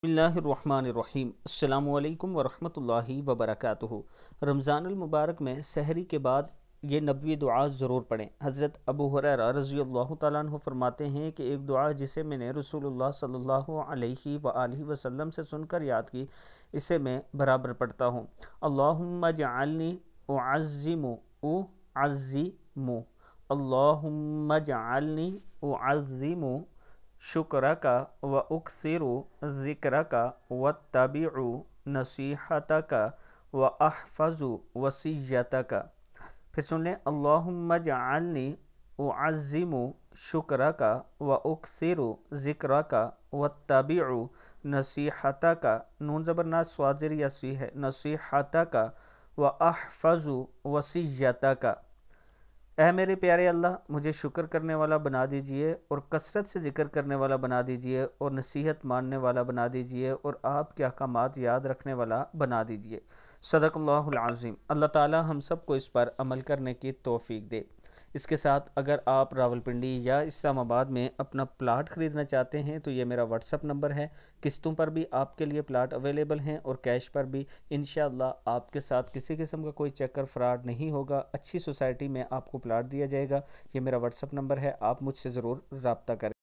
बिस्मिल्लाहिर्रहमानिर्रहीम। अस्सलाम वालेकुम वरहमतुल्लाहि वबरकातुहू। रमज़ान मुबारक में सहरी के बाद ये नबवी दुआ ज़रूर पढ़ें। हज़रत अबू हुरैरा रज़ियल्लाहु ताला अन्हु फरमाते हैं कि एक दुआ जिसे मैंने रसूलुल्लाह सल्लल्लाहु अलैहि वआलिहि वसल्लम से सुनकर याद की, इसे मैं बराबर पढ़ता हूँ। अल्लाहुम्मा जअलनी उअज़्ज़िमु उअज़्ज़िमु अल्लाहुम्मा जअलनी उअज़्ज़िमु शुक्रका व उक्सिरु ज़िक्रका वत्तबिउ नसीहतका व अहफ़ज़ु वसिय्यतका। फिर सुन लें, अल्लाहुम्मा जअलनी उअज़्ज़िमु शुक्रका व उक्सिरु ज़िक्रका वत्तबिउ नसीहतका, नून ज़बर ना स्वाज़िर या सी है, नसीहतका व अहफ़ज़ु वसिय्यतका। ऐ मेरे प्यारे अल्लाह, मुझे शुक्र करने वाला बना दीजिए और कसरत से ज़िक्र करने वाला बना दीजिए और नसीहत मानने वाला बना दीजिए और आपके अहकामात याद रखने वाला बना दीजिए। सदक़ल्लाहुल अज़ीम। अल्लाह ताला हम सब को इस पर अमल करने की तौफ़ीक दे। इसके साथ अगर आप रावलपिंडी या इस्लामाबाद में अपना प्लाट ख़रीदना चाहते हैं तो ये मेरा व्हाट्सअप नंबर है। किस्तों पर भी आपके लिए प्लाट अवेलेबल हैं और कैश पर भी। इंशाअल्लाह आपके साथ किसी किस्म का कोई चक्कर फ्रॉड नहीं होगा। अच्छी सोसाइटी में आपको प्लाट दिया जाएगा। ये मेरा व्हाट्सअप नंबर है, आप मुझसे ज़रूर रब्ता करें।